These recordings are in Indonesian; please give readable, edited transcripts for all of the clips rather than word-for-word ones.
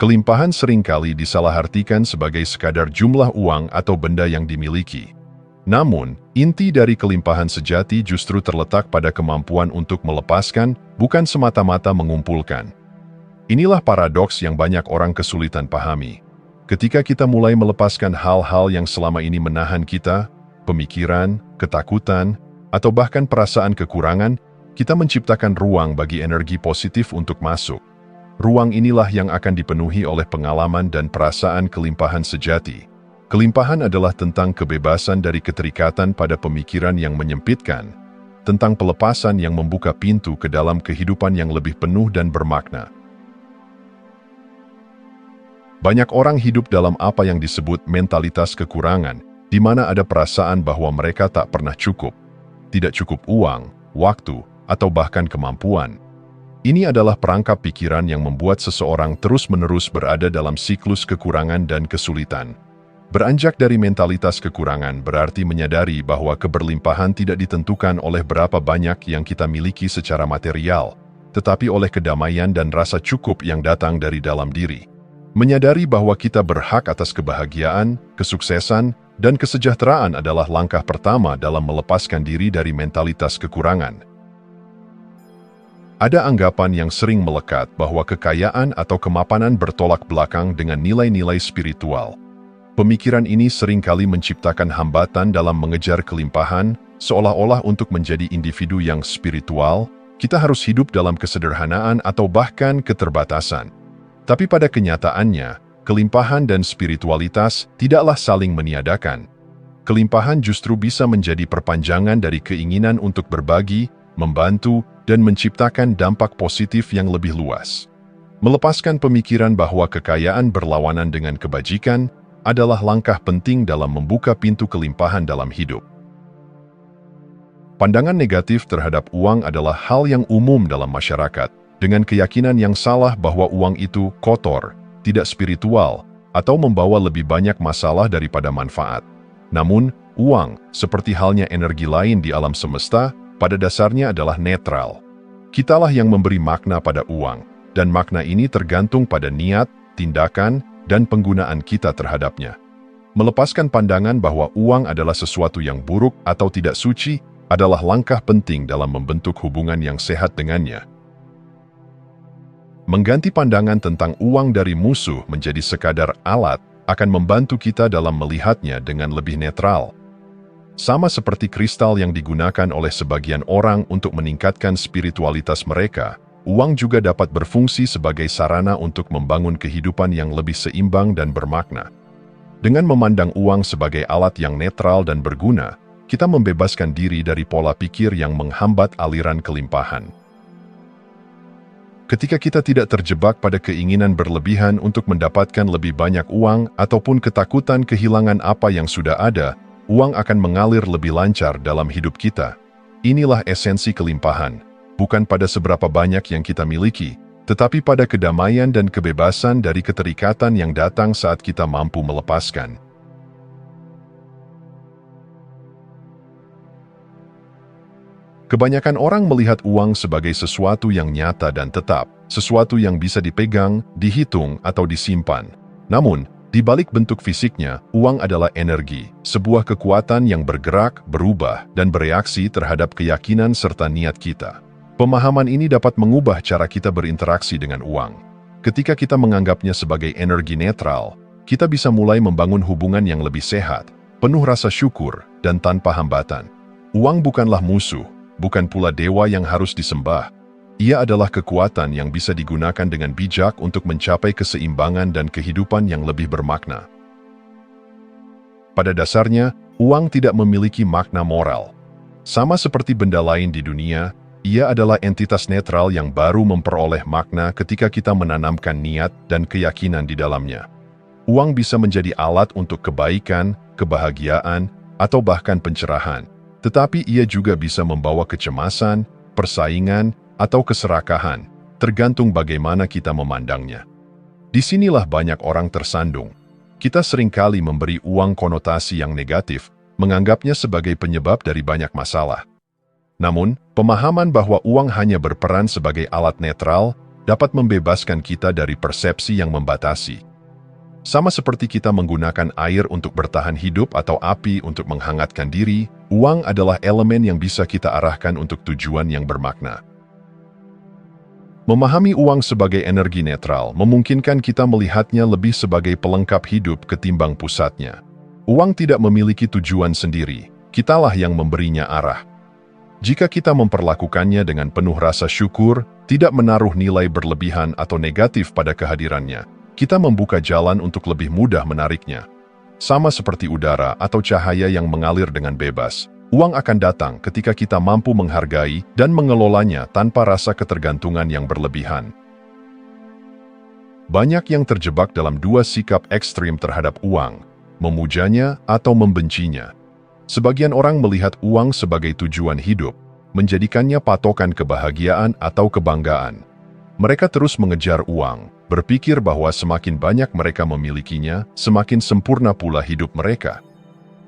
Kelimpahan seringkali disalahartikan sebagai sekadar jumlah uang atau benda yang dimiliki. Namun, inti dari kelimpahan sejati justru terletak pada kemampuan untuk melepaskan, bukan semata-mata mengumpulkan. Inilah paradoks yang banyak orang kesulitan pahami. Ketika kita mulai melepaskan hal-hal yang selama ini menahan kita, pemikiran, ketakutan, atau bahkan perasaan kekurangan, kita menciptakan ruang bagi energi positif untuk masuk. Ruang inilah yang akan dipenuhi oleh pengalaman dan perasaan kelimpahan sejati. Kelimpahan adalah tentang kebebasan dari keterikatan pada pemikiran yang menyempitkan, tentang pelepasan yang membuka pintu ke dalam kehidupan yang lebih penuh dan bermakna. Banyak orang hidup dalam apa yang disebut mentalitas kekurangan, di mana ada perasaan bahwa mereka tak pernah cukup, tidak cukup uang, waktu, atau bahkan kemampuan. Ini adalah perangkap pikiran yang membuat seseorang terus-menerus berada dalam siklus kekurangan dan kesulitan. Beranjak dari mentalitas kekurangan berarti menyadari bahwa keberlimpahan tidak ditentukan oleh berapa banyak yang kita miliki secara material, tetapi oleh kedamaian dan rasa cukup yang datang dari dalam diri. Menyadari bahwa kita berhak atas kebahagiaan, kesuksesan, dan kesejahteraan adalah langkah pertama dalam melepaskan diri dari mentalitas kekurangan. Ada anggapan yang sering melekat bahwa kekayaan atau kemapanan bertolak belakang dengan nilai-nilai spiritual. Pemikiran ini seringkali menciptakan hambatan dalam mengejar kelimpahan, seolah-olah untuk menjadi individu yang spiritual, kita harus hidup dalam kesederhanaan atau bahkan keterbatasan. Tapi pada kenyataannya, kelimpahan dan spiritualitas tidaklah saling meniadakan. Kelimpahan justru bisa menjadi perpanjangan dari keinginan untuk berbagi, membantu, dan menciptakan dampak positif yang lebih luas. Melepaskan pemikiran bahwa kekayaan berlawanan dengan kebajikan adalah langkah penting dalam membuka pintu kelimpahan dalam hidup. Pandangan negatif terhadap uang adalah hal yang umum dalam masyarakat, dengan keyakinan yang salah bahwa uang itu kotor, tidak spiritual, atau membawa lebih banyak masalah daripada manfaat. Namun, uang, seperti halnya energi lain di alam semesta, pada dasarnya adalah netral. Kitalah yang memberi makna pada uang, dan makna ini tergantung pada niat, tindakan, dan penggunaan kita terhadapnya. Melepaskan pandangan bahwa uang adalah sesuatu yang buruk atau tidak suci adalah langkah penting dalam membentuk hubungan yang sehat dengannya. Mengganti pandangan tentang uang dari musuh menjadi sekadar alat akan membantu kita dalam melihatnya dengan lebih netral. Sama seperti kristal yang digunakan oleh sebagian orang untuk meningkatkan spiritualitas mereka, uang juga dapat berfungsi sebagai sarana untuk membangun kehidupan yang lebih seimbang dan bermakna. Dengan memandang uang sebagai alat yang netral dan berguna, kita membebaskan diri dari pola pikir yang menghambat aliran kelimpahan. Ketika kita tidak terjebak pada keinginan berlebihan untuk mendapatkan lebih banyak uang ataupun ketakutan kehilangan apa yang sudah ada, uang akan mengalir lebih lancar dalam hidup kita. Inilah esensi kelimpahan, bukan pada seberapa banyak yang kita miliki, tetapi pada kedamaian dan kebebasan dari keterikatan yang datang saat kita mampu melepaskan. Kebanyakan orang melihat uang sebagai sesuatu yang nyata dan tetap, sesuatu yang bisa dipegang, dihitung, atau disimpan. Namun, di balik bentuk fisiknya, uang adalah energi, sebuah kekuatan yang bergerak, berubah, dan bereaksi terhadap keyakinan serta niat kita. Pemahaman ini dapat mengubah cara kita berinteraksi dengan uang. Ketika kita menganggapnya sebagai energi netral, kita bisa mulai membangun hubungan yang lebih sehat, penuh rasa syukur, dan tanpa hambatan. Uang bukanlah musuh, bukan pula dewa yang harus disembah. Ia adalah kekuatan yang bisa digunakan dengan bijak untuk mencapai keseimbangan dan kehidupan yang lebih bermakna. Pada dasarnya, uang tidak memiliki makna moral. Sama seperti benda lain di dunia, ia adalah entitas netral yang baru memperoleh makna ketika kita menanamkan niat dan keyakinan di dalamnya. Uang bisa menjadi alat untuk kebaikan, kebahagiaan, atau bahkan pencerahan, tetapi ia juga bisa membawa kecemasan, persaingan, atau keserakahan, tergantung bagaimana kita memandangnya. Disinilah banyak orang tersandung. Kita seringkali memberi uang konotasi yang negatif, menganggapnya sebagai penyebab dari banyak masalah. Namun, pemahaman bahwa uang hanya berperan sebagai alat netral dapat membebaskan kita dari persepsi yang membatasi. Sama seperti kita menggunakan air untuk bertahan hidup atau api untuk menghangatkan diri, uang adalah elemen yang bisa kita arahkan untuk tujuan yang bermakna. Memahami uang sebagai energi netral memungkinkan kita melihatnya lebih sebagai pelengkap hidup ketimbang pusatnya. Uang tidak memiliki tujuan sendiri, kitalah yang memberinya arah. Jika kita memperlakukannya dengan penuh rasa syukur, tidak menaruh nilai berlebihan atau negatif pada kehadirannya, kita membuka jalan untuk lebih mudah menariknya. Sama seperti udara atau cahaya yang mengalir dengan bebas, uang akan datang ketika kita mampu menghargai dan mengelolanya tanpa rasa ketergantungan yang berlebihan. Banyak yang terjebak dalam dua sikap ekstrim terhadap uang, memujanya atau membencinya. Sebagian orang melihat uang sebagai tujuan hidup, menjadikannya patokan kebahagiaan atau kebanggaan. Mereka terus mengejar uang, berpikir bahwa semakin banyak mereka memilikinya, semakin sempurna pula hidup mereka.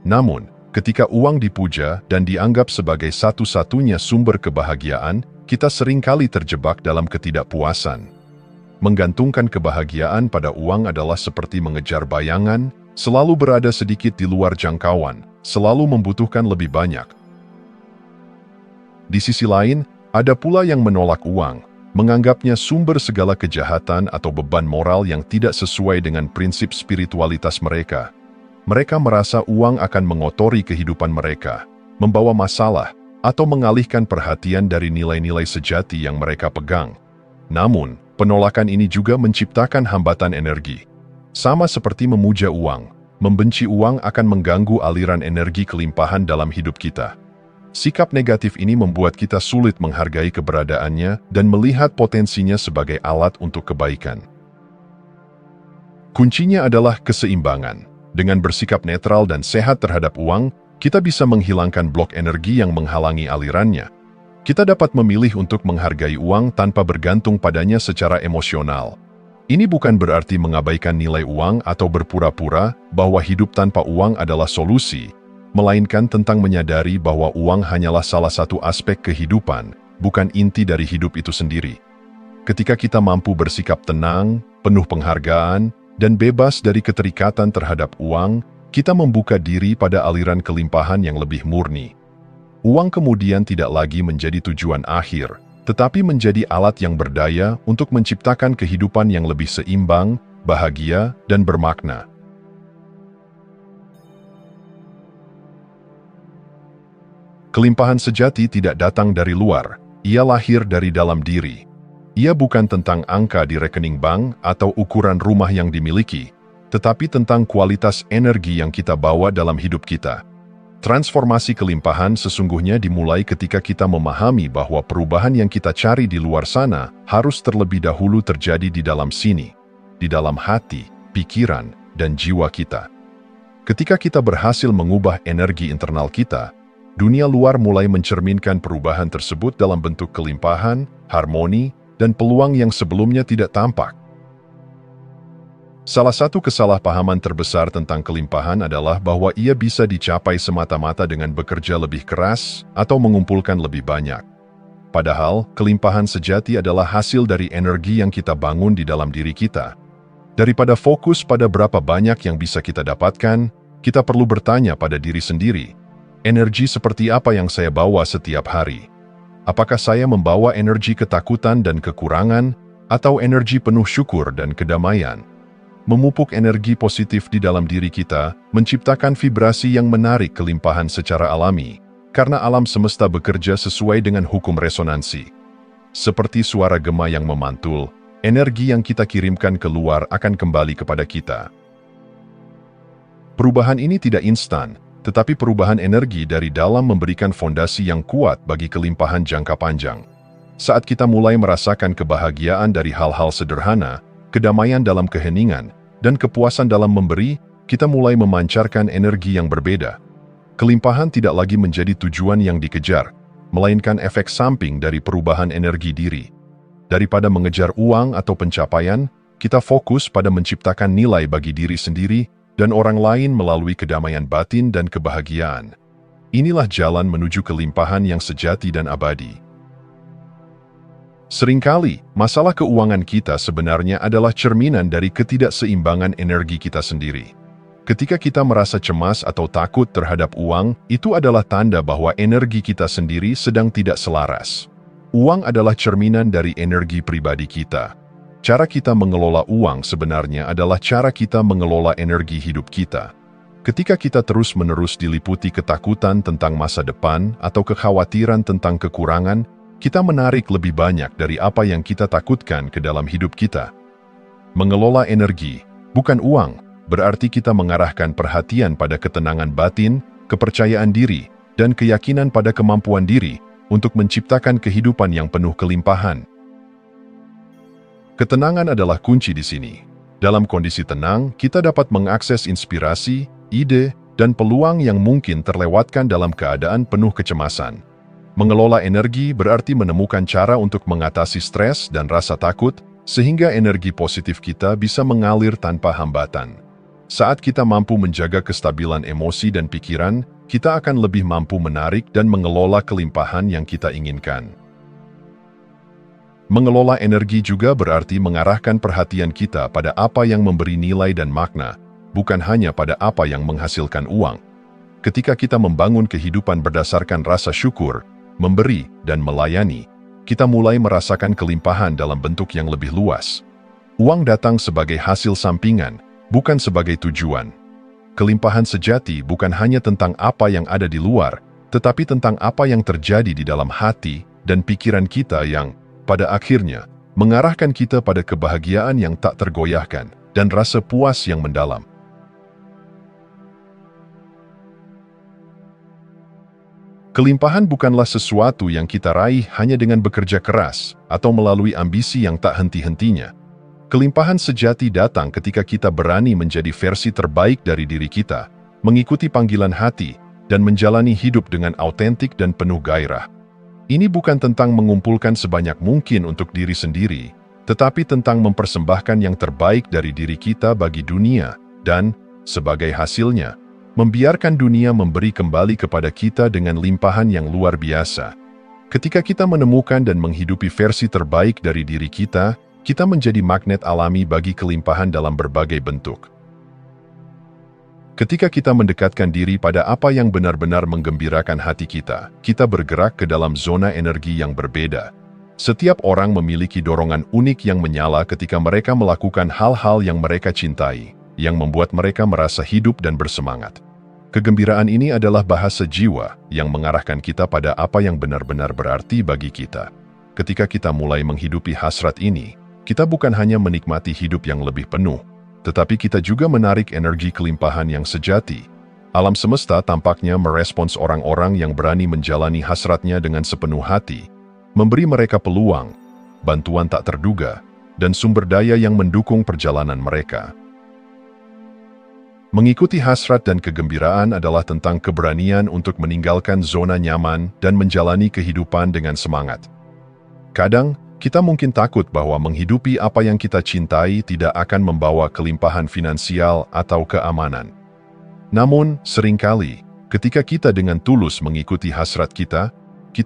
Namun, ketika uang dipuja dan dianggap sebagai satu-satunya sumber kebahagiaan, kita seringkali terjebak dalam ketidakpuasan. Menggantungkan kebahagiaan pada uang adalah seperti mengejar bayangan, selalu berada sedikit di luar jangkauan, selalu membutuhkan lebih banyak. Di sisi lain, ada pula yang menolak uang, menganggapnya sumber segala kejahatan atau beban moral yang tidak sesuai dengan prinsip spiritualitas mereka. Mereka merasa uang akan mengotori kehidupan mereka, membawa masalah, atau mengalihkan perhatian dari nilai-nilai sejati yang mereka pegang. Namun, penolakan ini juga menciptakan hambatan energi. Sama seperti memuja uang, membenci uang akan mengganggu aliran energi kelimpahan dalam hidup kita. Sikap negatif ini membuat kita sulit menghargai keberadaannya dan melihat potensinya sebagai alat untuk kebaikan. Kuncinya adalah keseimbangan. Dengan bersikap netral dan sehat terhadap uang, kita bisa menghilangkan blok energi yang menghalangi alirannya. Kita dapat memilih untuk menghargai uang tanpa bergantung padanya secara emosional. Ini bukan berarti mengabaikan nilai uang atau berpura-pura bahwa hidup tanpa uang adalah solusi, melainkan tentang menyadari bahwa uang hanyalah salah satu aspek kehidupan, bukan inti dari hidup itu sendiri. Ketika kita mampu bersikap tenang, penuh penghargaan, dan bebas dari keterikatan terhadap uang, kita membuka diri pada aliran kelimpahan yang lebih murni. Uang kemudian tidak lagi menjadi tujuan akhir, tetapi menjadi alat yang berdaya untuk menciptakan kehidupan yang lebih seimbang, bahagia, dan bermakna. Kelimpahan sejati tidak datang dari luar, ia lahir dari dalam diri. Ia bukan tentang angka di rekening bank atau ukuran rumah yang dimiliki, tetapi tentang kualitas energi yang kita bawa dalam hidup kita. Transformasi kelimpahan sesungguhnya dimulai ketika kita memahami bahwa perubahan yang kita cari di luar sana harus terlebih dahulu terjadi di dalam sini, di dalam hati, pikiran, dan jiwa kita. Ketika kita berhasil mengubah energi internal kita, dunia luar mulai mencerminkan perubahan tersebut dalam bentuk kelimpahan, harmoni, dan peluang yang sebelumnya tidak tampak. Salah satu kesalahpahaman terbesar tentang kelimpahan adalah bahwa ia bisa dicapai semata-mata dengan bekerja lebih keras atau mengumpulkan lebih banyak. Padahal, kelimpahan sejati adalah hasil dari energi yang kita bangun di dalam diri kita. Daripada fokus pada berapa banyak yang bisa kita dapatkan, kita perlu bertanya pada diri sendiri, energi seperti apa yang saya bawa setiap hari? Apakah saya membawa energi ketakutan dan kekurangan, atau energi penuh syukur dan kedamaian? Memupuk energi positif di dalam diri kita, menciptakan vibrasi yang menarik kelimpahan secara alami, karena alam semesta bekerja sesuai dengan hukum resonansi. Seperti suara gema yang memantul, energi yang kita kirimkan keluar akan kembali kepada kita. Perubahan ini tidak instan, tetapi perubahan energi dari dalam memberikan fondasi yang kuat bagi kelimpahan jangka panjang. Saat kita mulai merasakan kebahagiaan dari hal-hal sederhana, kedamaian dalam keheningan, dan kepuasan dalam memberi, kita mulai memancarkan energi yang berbeda. Kelimpahan tidak lagi menjadi tujuan yang dikejar, melainkan efek samping dari perubahan energi diri. Daripada mengejar uang atau pencapaian, kita fokus pada menciptakan nilai bagi diri sendiri dan orang lain melalui kedamaian batin dan kebahagiaan. Inilah jalan menuju kelimpahan yang sejati dan abadi. Seringkali, masalah keuangan kita sebenarnya adalah cerminan dari ketidakseimbangan energi kita sendiri. Ketika kita merasa cemas atau takut terhadap uang, itu adalah tanda bahwa energi kita sendiri sedang tidak selaras. Uang adalah cerminan dari energi pribadi kita. Cara kita mengelola uang sebenarnya adalah cara kita mengelola energi hidup kita. Ketika kita terus-menerus diliputi ketakutan tentang masa depan atau kekhawatiran tentang kekurangan, kita menarik lebih banyak dari apa yang kita takutkan ke dalam hidup kita. Mengelola energi, bukan uang, berarti kita mengarahkan perhatian pada ketenangan batin, kepercayaan diri, dan keyakinan pada kemampuan diri untuk menciptakan kehidupan yang penuh kelimpahan. Ketenangan adalah kunci di sini. Dalam kondisi tenang, kita dapat mengakses inspirasi, ide, dan peluang yang mungkin terlewatkan dalam keadaan penuh kecemasan. Mengelola energi berarti menemukan cara untuk mengatasi stres dan rasa takut, sehingga energi positif kita bisa mengalir tanpa hambatan. Saat kita mampu menjaga kestabilan emosi dan pikiran, kita akan lebih mampu menarik dan mengelola kelimpahan yang kita inginkan. Mengelola energi juga berarti mengarahkan perhatian kita pada apa yang memberi nilai dan makna, bukan hanya pada apa yang menghasilkan uang. Ketika kita membangun kehidupan berdasarkan rasa syukur, memberi, dan melayani, kita mulai merasakan kelimpahan dalam bentuk yang lebih luas. Uang datang sebagai hasil sampingan, bukan sebagai tujuan. Kelimpahan sejati bukan hanya tentang apa yang ada di luar, tetapi tentang apa yang terjadi di dalam hati dan pikiran kita yang, pada akhirnya, mengarahkan kita pada kebahagiaan yang tak tergoyahkan dan rasa puas yang mendalam. Kelimpahan bukanlah sesuatu yang kita raih hanya dengan bekerja keras atau melalui ambisi yang tak henti-hentinya. Kelimpahan sejati datang ketika kita berani menjadi versi terbaik dari diri kita, mengikuti panggilan hati, dan menjalani hidup dengan autentik dan penuh gairah. Ini bukan tentang mengumpulkan sebanyak mungkin untuk diri sendiri, tetapi tentang mempersembahkan yang terbaik dari diri kita bagi dunia, dan, sebagai hasilnya, membiarkan dunia memberi kembali kepada kita dengan limpahan yang luar biasa. Ketika kita menemukan dan menghidupi versi terbaik dari diri kita menjadi magnet alami bagi kelimpahan dalam berbagai bentuk. Ketika kita mendekatkan diri pada apa yang benar-benar menggembirakan hati kita bergerak ke dalam zona energi yang berbeda. Setiap orang memiliki dorongan unik yang menyala ketika mereka melakukan hal-hal yang mereka cintai, yang membuat mereka merasa hidup dan bersemangat. Kegembiraan ini adalah bahasa jiwa yang mengarahkan kita pada apa yang benar-benar berarti bagi kita. Ketika kita mulai menghidupi hasrat ini, kita bukan hanya menikmati hidup yang lebih penuh, tetapi kita juga menarik energi kelimpahan yang sejati. Alam semesta tampaknya merespons orang-orang yang berani menjalani hasratnya dengan sepenuh hati, memberi mereka peluang, bantuan tak terduga, dan sumber daya yang mendukung perjalanan mereka. Mengikuti hasrat dan kegembiraan adalah tentang keberanian untuk meninggalkan zona nyaman dan menjalani kehidupan dengan semangat. Kadang, kita mungkin takut bahwa menghidupi apa yang kita cintai tidak akan membawa kelimpahan finansial atau keamanan. Namun, seringkali, ketika kita dengan tulus mengikuti hasrat kita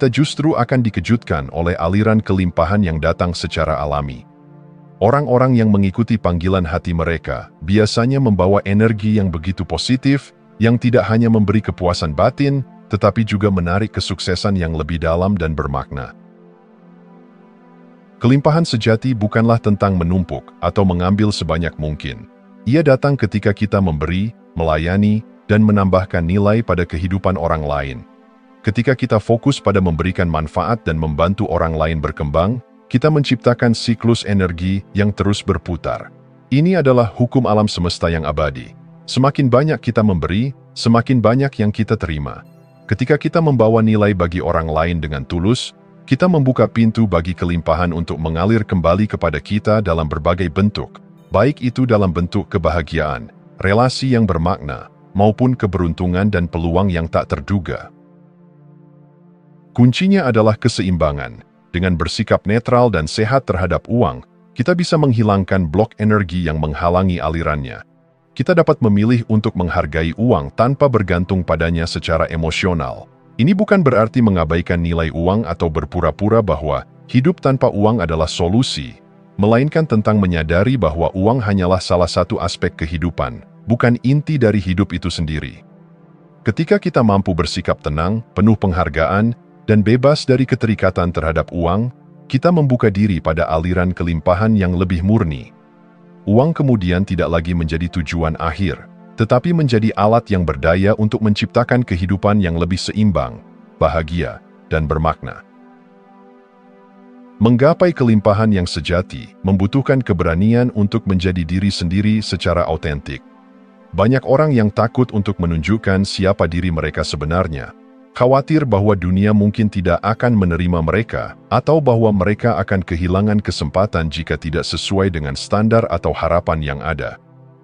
justru akan dikejutkan oleh aliran kelimpahan yang datang secara alami. Orang-orang yang mengikuti panggilan hati mereka biasanya membawa energi yang begitu positif, yang tidak hanya memberi kepuasan batin, tetapi juga menarik kesuksesan yang lebih dalam dan bermakna. Kelimpahan sejati bukanlah tentang menumpuk atau mengambil sebanyak mungkin. Ia datang ketika kita memberi, melayani, dan menambahkan nilai pada kehidupan orang lain. Ketika kita fokus pada memberikan manfaat dan membantu orang lain berkembang, kita menciptakan siklus energi yang terus berputar. Ini adalah hukum alam semesta yang abadi. Semakin banyak kita memberi, semakin banyak yang kita terima. Ketika kita membawa nilai bagi orang lain dengan tulus, kita membuka pintu bagi kelimpahan untuk mengalir kembali kepada kita dalam berbagai bentuk, baik itu dalam bentuk kebahagiaan, relasi yang bermakna, maupun keberuntungan dan peluang yang tak terduga. Kuncinya adalah keseimbangan. Dengan bersikap netral dan sehat terhadap uang, kita bisa menghilangkan blok energi yang menghalangi alirannya. Kita dapat memilih untuk menghargai uang tanpa bergantung padanya secara emosional, Ini bukan berarti mengabaikan nilai uang atau berpura-pura bahwa hidup tanpa uang adalah solusi, melainkan tentang menyadari bahwa uang hanyalah salah satu aspek kehidupan, bukan inti dari hidup itu sendiri. Ketika kita mampu bersikap tenang, penuh penghargaan, dan bebas dari keterikatan terhadap uang, kita membuka diri pada aliran kelimpahan yang lebih murni. Uang kemudian tidak lagi menjadi tujuan akhir, tetapi menjadi alat yang berdaya untuk menciptakan kehidupan yang lebih seimbang, bahagia, dan bermakna. Menggapai kelimpahan yang sejati membutuhkan keberanian untuk menjadi diri sendiri secara autentik. Banyak orang yang takut untuk menunjukkan siapa diri mereka sebenarnya, khawatir bahwa dunia mungkin tidak akan menerima mereka, atau bahwa mereka akan kehilangan kesempatan jika tidak sesuai dengan standar atau harapan yang ada.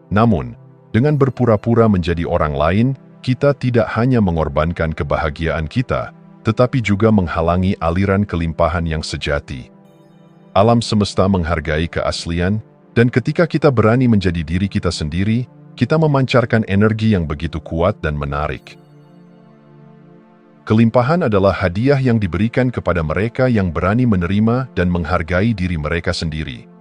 Namun, dengan berpura-pura menjadi orang lain, kita tidak hanya mengorbankan kebahagiaan kita, tetapi juga menghalangi aliran kelimpahan yang sejati. Alam semesta menghargai keaslian, dan ketika kita berani menjadi diri kita sendiri, kita memancarkan energi yang begitu kuat dan menarik. Kelimpahan adalah hadiah yang diberikan kepada mereka yang berani menerima dan menghargai diri mereka sendiri.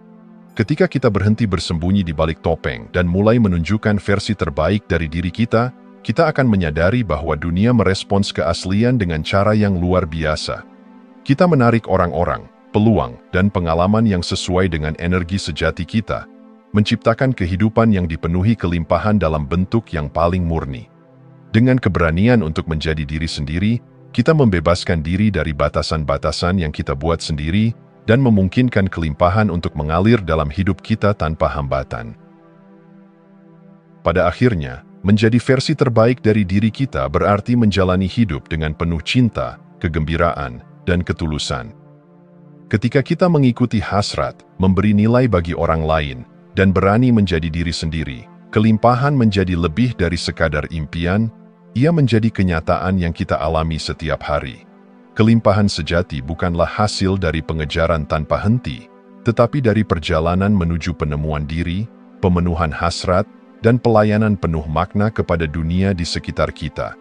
Ketika kita berhenti bersembunyi di balik topeng dan mulai menunjukkan versi terbaik dari diri kita, kita akan menyadari bahwa dunia merespons keaslian dengan cara yang luar biasa. Kita menarik orang-orang, peluang, dan pengalaman yang sesuai dengan energi sejati kita, menciptakan kehidupan yang dipenuhi kelimpahan dalam bentuk yang paling murni. Dengan keberanian untuk menjadi diri sendiri, kita membebaskan diri dari batasan-batasan yang kita buat sendiri dan memungkinkan kelimpahan untuk mengalir dalam hidup kita tanpa hambatan. Pada akhirnya, menjadi versi terbaik dari diri kita berarti menjalani hidup dengan penuh cinta, kegembiraan, dan ketulusan. Ketika kita mengikuti hasrat, memberi nilai bagi orang lain, dan berani menjadi diri sendiri, kelimpahan menjadi lebih dari sekadar impian, ia menjadi kenyataan yang kita alami setiap hari. Kelimpahan sejati bukanlah hasil dari pengejaran tanpa henti, tetapi dari perjalanan menuju penemuan diri, pemenuhan hasrat, dan pelayanan penuh makna kepada dunia di sekitar kita.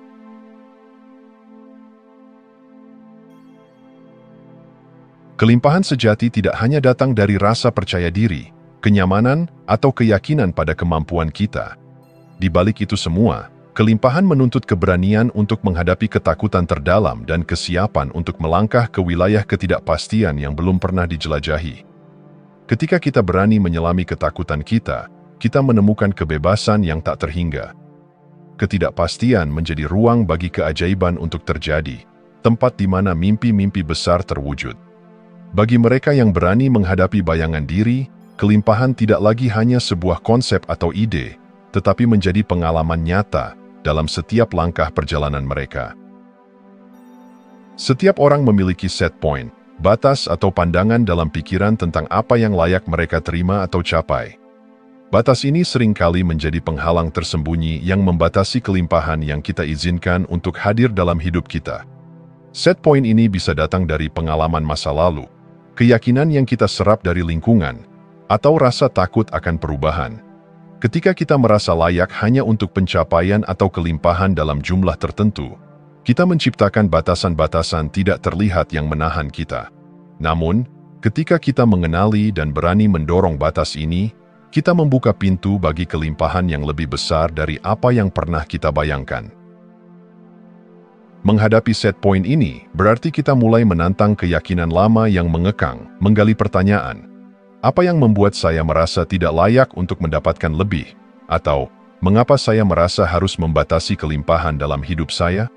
Kelimpahan sejati tidak hanya datang dari rasa percaya diri, kenyamanan, atau keyakinan pada kemampuan kita. Di balik itu semua, kelimpahan menuntut keberanian untuk menghadapi ketakutan terdalam dan kesiapan untuk melangkah ke wilayah ketidakpastian yang belum pernah dijelajahi. Ketika kita berani menyelami ketakutan kita, kita menemukan kebebasan yang tak terhingga. Ketidakpastian menjadi ruang bagi keajaiban untuk terjadi, tempat di mana mimpi-mimpi besar terwujud. Bagi mereka yang berani menghadapi bayangan diri, kelimpahan tidak lagi hanya sebuah konsep atau ide, tetapi menjadi pengalaman nyata dalam setiap langkah perjalanan mereka. Setiap orang memiliki set point, batas atau pandangan dalam pikiran tentang apa yang layak mereka terima atau capai. Batas ini seringkali menjadi penghalang tersembunyi yang membatasi kelimpahan yang kita izinkan untuk hadir dalam hidup kita. Set point ini bisa datang dari pengalaman masa lalu, keyakinan yang kita serap dari lingkungan, atau rasa takut akan perubahan. Ketika kita merasa layak hanya untuk pencapaian atau kelimpahan dalam jumlah tertentu, kita menciptakan batasan-batasan tidak terlihat yang menahan kita. Namun, ketika kita mengenali dan berani mendorong batas ini, kita membuka pintu bagi kelimpahan yang lebih besar dari apa yang pernah kita bayangkan. Menghadapi set point ini, berarti kita mulai menantang keyakinan lama yang mengekang, menggali pertanyaan. Apa yang membuat saya merasa tidak layak untuk mendapatkan lebih? Atau, mengapa saya merasa harus membatasi kelimpahan dalam hidup saya?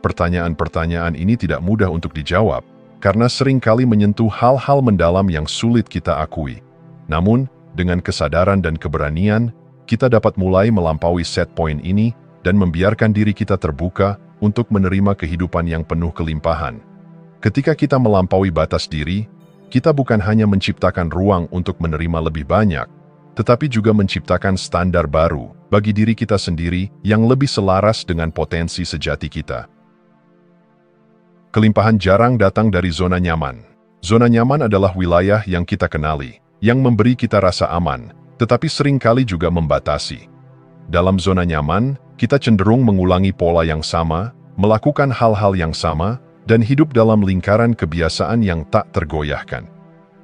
Pertanyaan-pertanyaan ini tidak mudah untuk dijawab, karena seringkali menyentuh hal-hal mendalam yang sulit kita akui. Namun, dengan kesadaran dan keberanian, kita dapat mulai melampaui set point ini dan membiarkan diri kita terbuka untuk menerima kehidupan yang penuh kelimpahan. Ketika kita melampaui batas diri, kita bukan hanya menciptakan ruang untuk menerima lebih banyak, tetapi juga menciptakan standar baru bagi diri kita sendiri yang lebih selaras dengan potensi sejati kita. Kelimpahan jarang datang dari zona nyaman. Zona nyaman adalah wilayah yang kita kenali, yang memberi kita rasa aman, tetapi seringkali juga membatasi. Dalam zona nyaman, kita cenderung mengulangi pola yang sama, melakukan hal-hal yang sama, dan hidup dalam lingkaran kebiasaan yang tak tergoyahkan.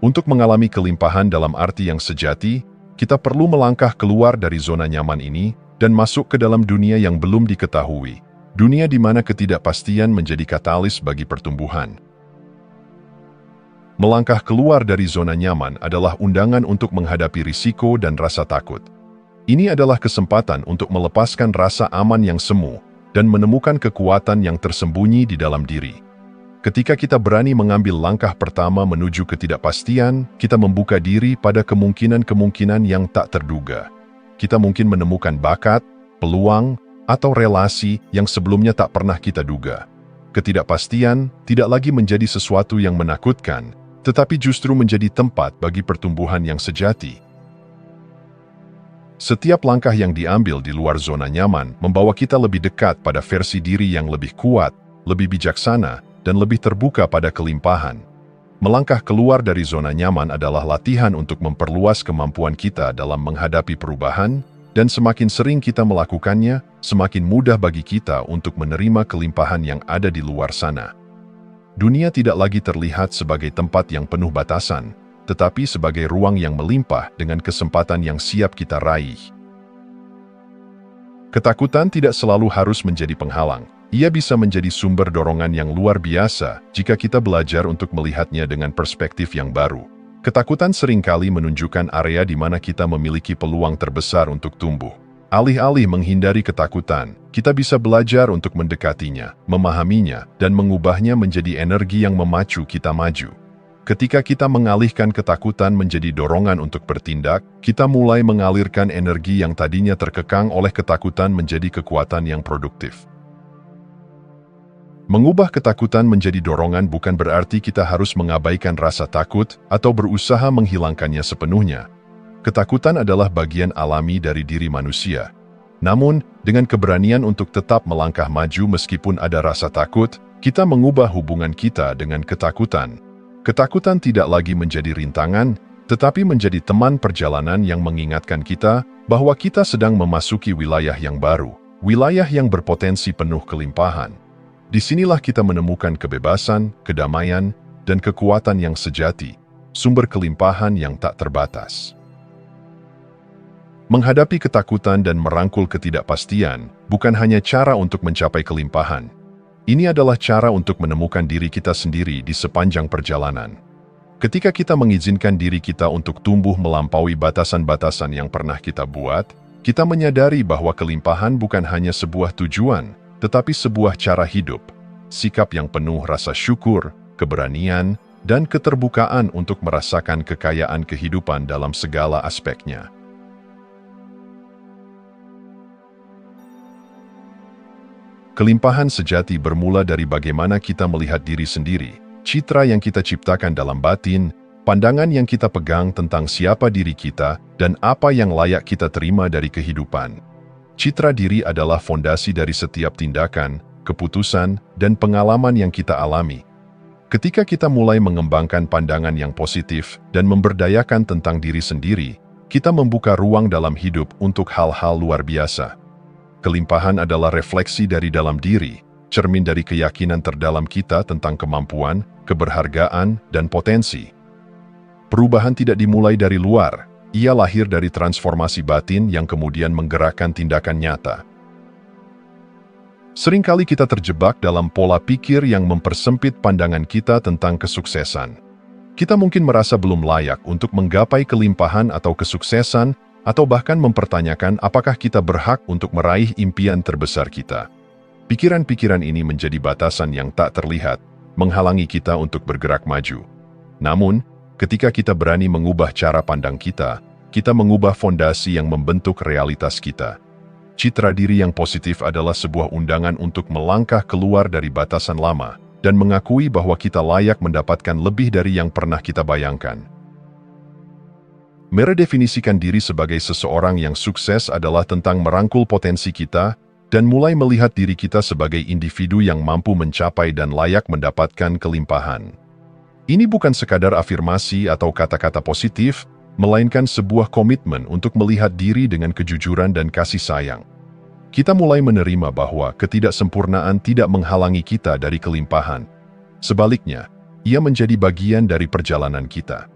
Untuk mengalami kelimpahan dalam arti yang sejati, kita perlu melangkah keluar dari zona nyaman ini dan masuk ke dalam dunia yang belum diketahui, dunia di mana ketidakpastian menjadi katalis bagi pertumbuhan. Melangkah keluar dari zona nyaman adalah undangan untuk menghadapi risiko dan rasa takut. Ini adalah kesempatan untuk melepaskan rasa aman yang semu dan menemukan kekuatan yang tersembunyi di dalam diri. Ketika kita berani mengambil langkah pertama menuju ketidakpastian, kita membuka diri pada kemungkinan-kemungkinan yang tak terduga. Kita mungkin menemukan bakat, peluang, atau relasi yang sebelumnya tak pernah kita duga. Ketidakpastian tidak lagi menjadi sesuatu yang menakutkan, tetapi justru menjadi tempat bagi pertumbuhan yang sejati. Setiap langkah yang diambil di luar zona nyaman membawa kita lebih dekat pada versi diri yang lebih kuat, lebih bijaksana, dan lebih terbuka pada kelimpahan. Melangkah keluar dari zona nyaman adalah latihan untuk memperluas kemampuan kita dalam menghadapi perubahan, dan semakin sering kita melakukannya, semakin mudah bagi kita untuk menerima kelimpahan yang ada di luar sana. Dunia tidak lagi terlihat sebagai tempat yang penuh batasan, tetapi sebagai ruang yang melimpah dengan kesempatan yang siap kita raih. Ketakutan tidak selalu harus menjadi penghalang. Ia bisa menjadi sumber dorongan yang luar biasa jika kita belajar untuk melihatnya dengan perspektif yang baru. Ketakutan seringkali menunjukkan area di mana kita memiliki peluang terbesar untuk tumbuh. Alih-alih menghindari ketakutan, kita bisa belajar untuk mendekatinya, memahaminya, dan mengubahnya menjadi energi yang memacu kita maju. Ketika kita mengalihkan ketakutan menjadi dorongan untuk bertindak, kita mulai mengalirkan energi yang tadinya terkekang oleh ketakutan menjadi kekuatan yang produktif. Mengubah ketakutan menjadi dorongan bukan berarti kita harus mengabaikan rasa takut atau berusaha menghilangkannya sepenuhnya. Ketakutan adalah bagian alami dari diri manusia. Namun, dengan keberanian untuk tetap melangkah maju meskipun ada rasa takut, kita mengubah hubungan kita dengan ketakutan. Ketakutan tidak lagi menjadi rintangan, tetapi menjadi teman perjalanan yang mengingatkan kita bahwa kita sedang memasuki wilayah yang baru, wilayah yang berpotensi penuh kelimpahan. Disinilah kita menemukan kebebasan, kedamaian, dan kekuatan yang sejati, sumber kelimpahan yang tak terbatas. Menghadapi ketakutan dan merangkul ketidakpastian bukan hanya cara untuk mencapai kelimpahan. Ini adalah cara untuk menemukan diri kita sendiri di sepanjang perjalanan. Ketika kita mengizinkan diri kita untuk tumbuh melampaui batasan-batasan yang pernah kita buat, kita menyadari bahwa kelimpahan bukan hanya sebuah tujuan, tetapi sebuah cara hidup, sikap yang penuh rasa syukur, keberanian, dan keterbukaan untuk merasakan kekayaan kehidupan dalam segala aspeknya. Kelimpahan sejati bermula dari bagaimana kita melihat diri sendiri, citra yang kita ciptakan dalam batin, pandangan yang kita pegang tentang siapa diri kita, dan apa yang layak kita terima dari kehidupan. Citra diri adalah fondasi dari setiap tindakan, keputusan, dan pengalaman yang kita alami. Ketika kita mulai mengembangkan pandangan yang positif dan memberdayakan tentang diri sendiri, kita membuka ruang dalam hidup untuk hal-hal luar biasa. Kelimpahan adalah refleksi dari dalam diri, cermin dari keyakinan terdalam kita tentang kemampuan, keberhargaan, dan potensi. Perubahan tidak dimulai dari luar, ia lahir dari transformasi batin yang kemudian menggerakkan tindakan nyata. Seringkali kita terjebak dalam pola pikir yang mempersempit pandangan kita tentang kesuksesan. Kita mungkin merasa belum layak untuk menggapai kelimpahan atau kesuksesan, atau bahkan mempertanyakan apakah kita berhak untuk meraih impian terbesar kita. Pikiran-pikiran ini menjadi batasan yang tak terlihat, menghalangi kita untuk bergerak maju. Namun, ketika kita berani mengubah cara pandang kita, kita mengubah fondasi yang membentuk realitas kita. Citra diri yang positif adalah sebuah undangan untuk melangkah keluar dari batasan lama dan mengakui bahwa kita layak mendapatkan lebih dari yang pernah kita bayangkan. Meredefinisikan diri sebagai seseorang yang sukses adalah tentang merangkul potensi kita dan mulai melihat diri kita sebagai individu yang mampu mencapai dan layak mendapatkan kelimpahan. Ini bukan sekadar afirmasi atau kata-kata positif, melainkan sebuah komitmen untuk melihat diri dengan kejujuran dan kasih sayang. Kita mulai menerima bahwa ketidaksempurnaan tidak menghalangi kita dari kelimpahan. Sebaliknya, ia menjadi bagian dari perjalanan kita.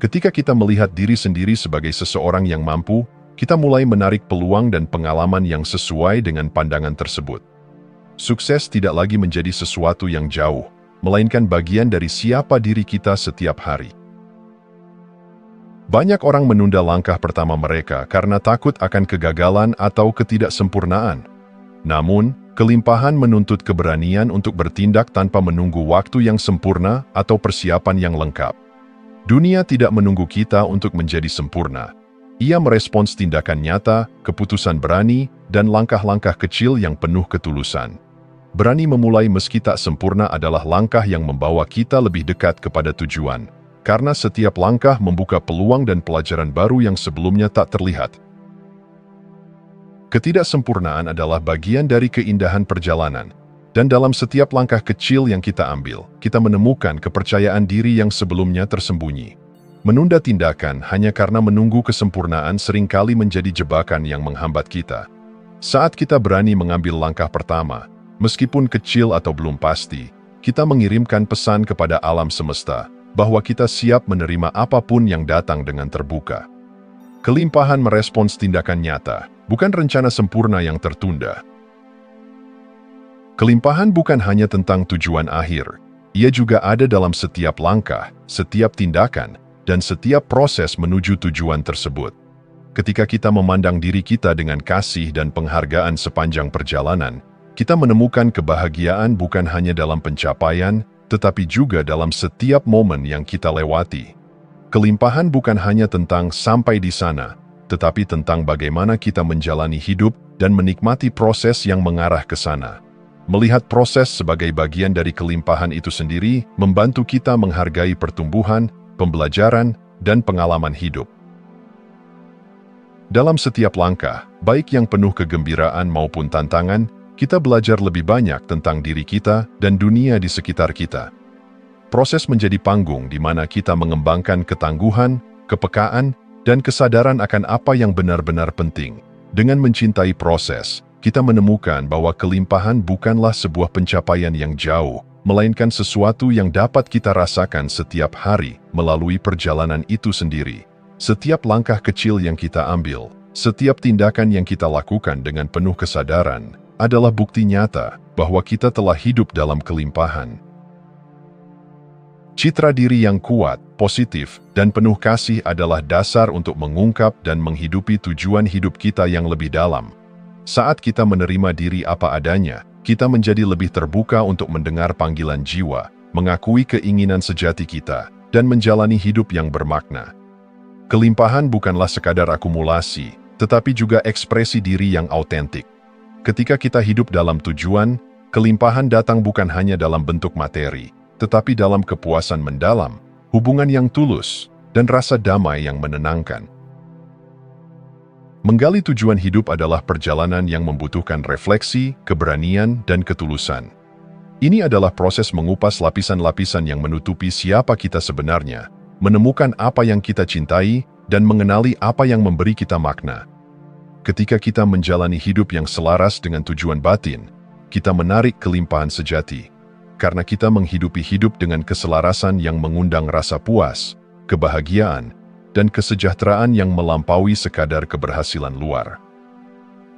Ketika kita melihat diri sendiri sebagai seseorang yang mampu, kita mulai menarik peluang dan pengalaman yang sesuai dengan pandangan tersebut. Sukses tidak lagi menjadi sesuatu yang jauh, melainkan bagian dari siapa diri kita setiap hari. Banyak orang menunda langkah pertama mereka karena takut akan kegagalan atau ketidaksempurnaan. Namun, kelimpahan menuntut keberanian untuk bertindak tanpa menunggu waktu yang sempurna atau persiapan yang lengkap. Dunia tidak menunggu kita untuk menjadi sempurna. Ia merespons tindakan nyata, keputusan berani, dan langkah-langkah kecil yang penuh ketulusan. Berani memulai meski tak sempurna adalah langkah yang membawa kita lebih dekat kepada tujuan. Karena setiap langkah membuka peluang dan pelajaran baru yang sebelumnya tak terlihat. Ketidaksempurnaan adalah bagian dari keindahan perjalanan, dan dalam setiap langkah kecil yang kita ambil, kita menemukan kepercayaan diri yang sebelumnya tersembunyi. Menunda tindakan hanya karena menunggu kesempurnaan seringkali menjadi jebakan yang menghambat kita. Saat kita berani mengambil langkah pertama, meskipun kecil atau belum pasti, kita mengirimkan pesan kepada alam semesta bahwa kita siap menerima apapun yang datang dengan terbuka. Kelimpahan merespons tindakan nyata, bukan rencana sempurna yang tertunda. Kelimpahan bukan hanya tentang tujuan akhir, ia juga ada dalam setiap langkah, setiap tindakan, dan setiap proses menuju tujuan tersebut. Ketika kita memandang diri kita dengan kasih dan penghargaan sepanjang perjalanan, kita menemukan kebahagiaan bukan hanya dalam pencapaian, tetapi juga dalam setiap momen yang kita lewati. Kelimpahan bukan hanya tentang sampai di sana, tetapi tentang bagaimana kita menjalani hidup dan menikmati proses yang mengarah ke sana. Melihat proses sebagai bagian dari kelimpahan itu sendiri membantu kita menghargai pertumbuhan, pembelajaran, dan pengalaman hidup. Dalam setiap langkah, baik yang penuh kegembiraan maupun tantangan, kita belajar lebih banyak tentang diri kita dan dunia di sekitar kita. Proses menjadi panggung di mana kita mengembangkan ketangguhan, kepekaan, dan kesadaran akan apa yang benar-benar penting. Dengan mencintai proses, kita menemukan bahwa kelimpahan bukanlah sebuah pencapaian yang jauh, melainkan sesuatu yang dapat kita rasakan setiap hari melalui perjalanan itu sendiri. Setiap langkah kecil yang kita ambil, setiap tindakan yang kita lakukan dengan penuh kesadaran, adalah bukti nyata bahwa kita telah hidup dalam kelimpahan. Citra diri yang kuat, positif, dan penuh kasih adalah dasar untuk mengungkap dan menghidupi tujuan hidup kita yang lebih dalam. Saat kita menerima diri apa adanya, kita menjadi lebih terbuka untuk mendengar panggilan jiwa, mengakui keinginan sejati kita, dan menjalani hidup yang bermakna. Kelimpahan bukanlah sekadar akumulasi, tetapi juga ekspresi diri yang autentik. Ketika kita hidup dalam tujuan, kelimpahan datang bukan hanya dalam bentuk materi, tetapi dalam kepuasan mendalam, hubungan yang tulus, dan rasa damai yang menenangkan. Menggali tujuan hidup adalah perjalanan yang membutuhkan refleksi, keberanian, dan ketulusan. Ini adalah proses mengupas lapisan-lapisan yang menutupi siapa kita sebenarnya, menemukan apa yang kita cintai, dan mengenali apa yang memberi kita makna. Ketika kita menjalani hidup yang selaras dengan tujuan batin, kita menarik kelimpahan sejati. Karena kita menghidupi hidup dengan keselarasan yang mengundang rasa puas, kebahagiaan, dan kesejahteraan yang melampaui sekadar keberhasilan luar.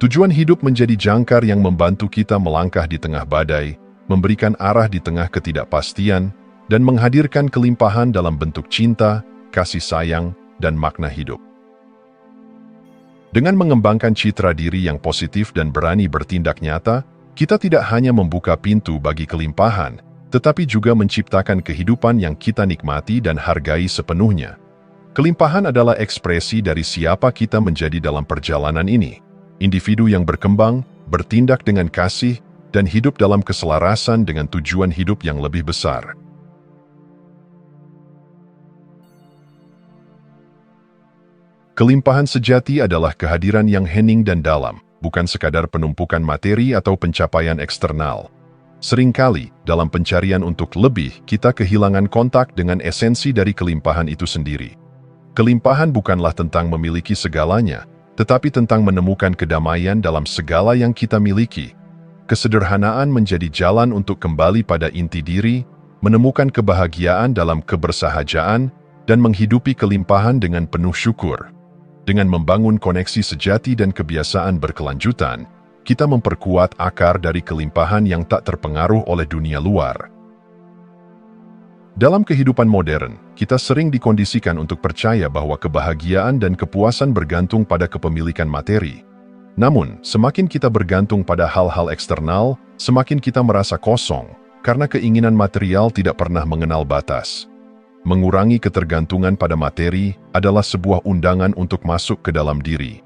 Tujuan hidup menjadi jangkar yang membantu kita melangkah di tengah badai, memberikan arah di tengah ketidakpastian, dan menghadirkan kelimpahan dalam bentuk cinta, kasih sayang, dan makna hidup. Dengan mengembangkan citra diri yang positif dan berani bertindak nyata, kita tidak hanya membuka pintu bagi kelimpahan, tetapi juga menciptakan kehidupan yang kita nikmati dan hargai sepenuhnya. Kelimpahan adalah ekspresi dari siapa kita menjadi dalam perjalanan ini. Individu yang berkembang, bertindak dengan kasih, dan hidup dalam keselarasan dengan tujuan hidup yang lebih besar. Kelimpahan sejati adalah kehadiran yang hening dan dalam, bukan sekadar penumpukan materi atau pencapaian eksternal. Seringkali, dalam pencarian untuk lebih, kita kehilangan kontak dengan esensi dari kelimpahan itu sendiri. Kelimpahan bukanlah tentang memiliki segalanya, tetapi tentang menemukan kedamaian dalam segala yang kita miliki. Kesederhanaan menjadi jalan untuk kembali pada inti diri, menemukan kebahagiaan dalam kebersahajaan, dan menghidupi kelimpahan dengan penuh syukur. Dengan membangun koneksi sejati dan kebiasaan berkelanjutan, kita memperkuat akar dari kelimpahan yang tak terpengaruh oleh dunia luar. Dalam kehidupan modern, kita sering dikondisikan untuk percaya bahwa kebahagiaan dan kepuasan bergantung pada kepemilikan materi. Namun, semakin kita bergantung pada hal-hal eksternal, semakin kita merasa kosong, karena keinginan material tidak pernah mengenal batas. Mengurangi ketergantungan pada materi adalah sebuah undangan untuk masuk ke dalam diri,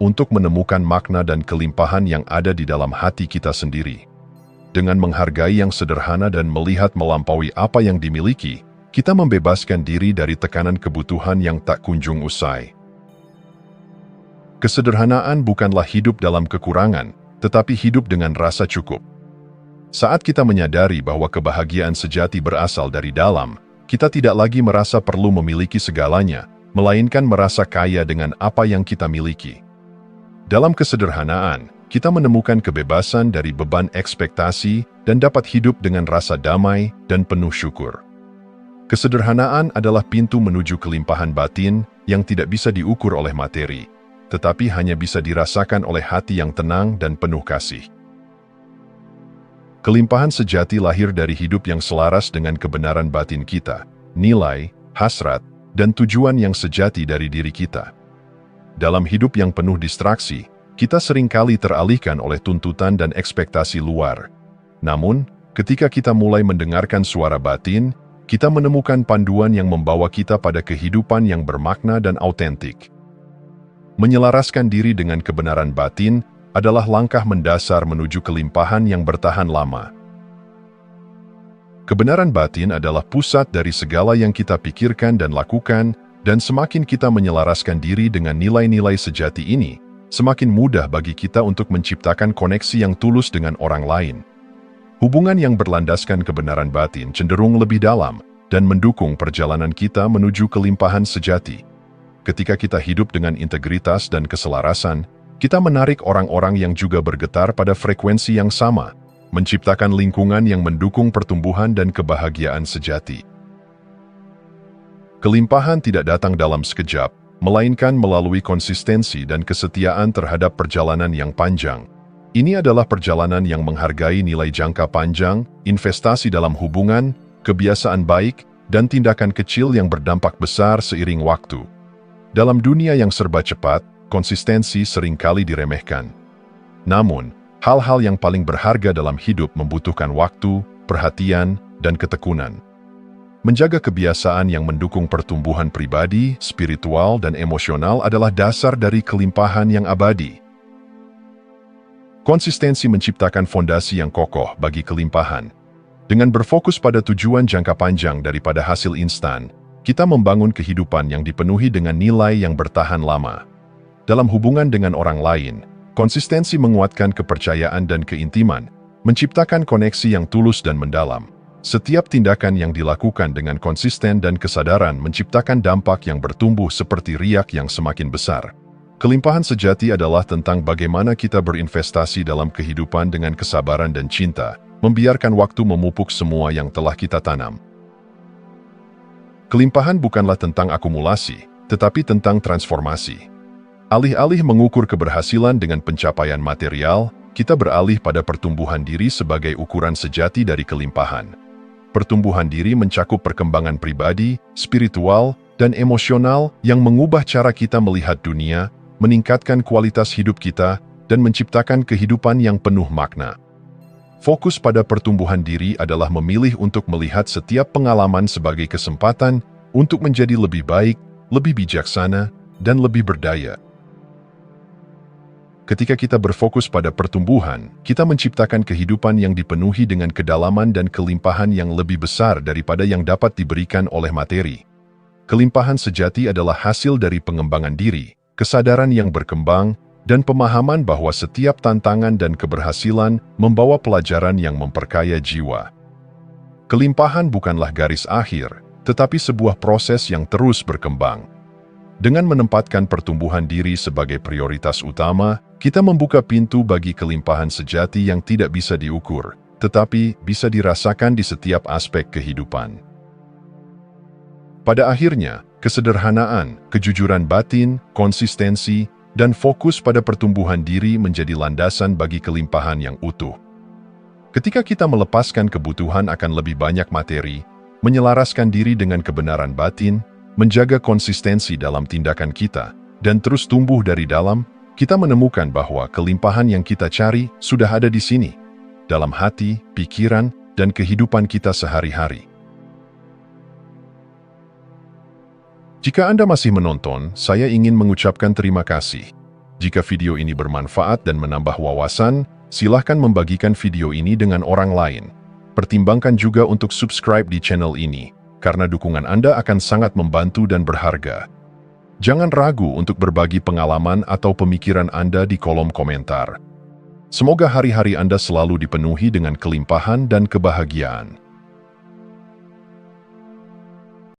untuk menemukan makna dan kelimpahan yang ada di dalam hati kita sendiri. Dengan menghargai yang sederhana dan melihat melampaui apa yang dimiliki, kita membebaskan diri dari tekanan kebutuhan yang tak kunjung usai. Kesederhanaan bukanlah hidup dalam kekurangan, tetapi hidup dengan rasa cukup. Saat kita menyadari bahwa kebahagiaan sejati berasal dari dalam, kita tidak lagi merasa perlu memiliki segalanya, melainkan merasa kaya dengan apa yang kita miliki. Dalam kesederhanaan, kita menemukan kebebasan dari beban ekspektasi dan dapat hidup dengan rasa damai dan penuh syukur. Kesederhanaan adalah pintu menuju kelimpahan batin yang tidak bisa diukur oleh materi, tetapi hanya bisa dirasakan oleh hati yang tenang dan penuh kasih. Kelimpahan sejati lahir dari hidup yang selaras dengan kebenaran batin kita, nilai, hasrat, dan tujuan yang sejati dari diri kita. Dalam hidup yang penuh distraksi, kita seringkali teralihkan oleh tuntutan dan ekspektasi luar. Namun, ketika kita mulai mendengarkan suara batin, kita menemukan panduan yang membawa kita pada kehidupan yang bermakna dan autentik. Menyelaraskan diri dengan kebenaran batin adalah langkah mendasar menuju kelimpahan yang bertahan lama. Kebenaran batin adalah pusat dari segala yang kita pikirkan dan lakukan, dan semakin kita menyelaraskan diri dengan nilai-nilai sejati ini, semakin mudah bagi kita untuk menciptakan koneksi yang tulus dengan orang lain. Hubungan yang berlandaskan kebenaran batin cenderung lebih dalam dan mendukung perjalanan kita menuju kelimpahan sejati. Ketika kita hidup dengan integritas dan keselarasan, kita menarik orang-orang yang juga bergetar pada frekuensi yang sama, menciptakan lingkungan yang mendukung pertumbuhan dan kebahagiaan sejati. Kelimpahan tidak datang dalam sekejap, melainkan melalui konsistensi dan kesetiaan terhadap perjalanan yang panjang. Ini adalah perjalanan yang menghargai nilai jangka panjang, investasi dalam hubungan, kebiasaan baik, dan tindakan kecil yang berdampak besar seiring waktu. Dalam dunia yang serba cepat, konsistensi seringkali diremehkan. Namun, hal-hal yang paling berharga dalam hidup membutuhkan waktu, perhatian, dan ketekunan. Menjaga kebiasaan yang mendukung pertumbuhan pribadi, spiritual, dan emosional adalah dasar dari kelimpahan yang abadi. Konsistensi menciptakan fondasi yang kokoh bagi kelimpahan. Dengan berfokus pada tujuan jangka panjang daripada hasil instan, kita membangun kehidupan yang dipenuhi dengan nilai yang bertahan lama. Dalam hubungan dengan orang lain, konsistensi menguatkan kepercayaan dan keintiman, menciptakan koneksi yang tulus dan mendalam. Setiap tindakan yang dilakukan dengan konsisten dan kesadaran menciptakan dampak yang bertumbuh seperti riak yang semakin besar. Kelimpahan sejati adalah tentang bagaimana kita berinvestasi dalam kehidupan dengan kesabaran dan cinta, membiarkan waktu memupuk semua yang telah kita tanam. Kelimpahan bukanlah tentang akumulasi, tetapi tentang transformasi. Alih-alih mengukur keberhasilan dengan pencapaian material, kita beralih pada pertumbuhan diri sebagai ukuran sejati dari kelimpahan. Pertumbuhan diri mencakup perkembangan pribadi, spiritual, dan emosional yang mengubah cara kita melihat dunia, meningkatkan kualitas hidup kita, dan menciptakan kehidupan yang penuh makna. Fokus pada pertumbuhan diri adalah memilih untuk melihat setiap pengalaman sebagai kesempatan untuk menjadi lebih baik, lebih bijaksana, dan lebih berdaya. Ketika kita berfokus pada pertumbuhan, kita menciptakan kehidupan yang dipenuhi dengan kedalaman dan kelimpahan yang lebih besar daripada yang dapat diberikan oleh materi. Kelimpahan sejati adalah hasil dari pengembangan diri, kesadaran yang berkembang, dan pemahaman bahwa setiap tantangan dan keberhasilan membawa pelajaran yang memperkaya jiwa. Kelimpahan bukanlah garis akhir, tetapi sebuah proses yang terus berkembang. Dengan menempatkan pertumbuhan diri sebagai prioritas utama, kita membuka pintu bagi kelimpahan sejati yang tidak bisa diukur, tetapi bisa dirasakan di setiap aspek kehidupan. Pada akhirnya, kesederhanaan, kejujuran batin, konsistensi, dan fokus pada pertumbuhan diri menjadi landasan bagi kelimpahan yang utuh. Ketika kita melepaskan kebutuhan akan lebih banyak materi, menyelaraskan diri dengan kebenaran batin, menjaga konsistensi dalam tindakan kita, dan terus tumbuh dari dalam, kita menemukan bahwa kelimpahan yang kita cari sudah ada di sini, dalam hati, pikiran, dan kehidupan kita sehari-hari. Jika Anda masih menonton, saya ingin mengucapkan terima kasih. Jika video ini bermanfaat dan menambah wawasan, silahkan membagikan video ini dengan orang lain. Pertimbangkan juga untuk subscribe di channel ini, karena dukungan Anda akan sangat membantu dan berharga. Jangan ragu untuk berbagi pengalaman atau pemikiran Anda di kolom komentar. Semoga hari-hari Anda selalu dipenuhi dengan kelimpahan dan kebahagiaan.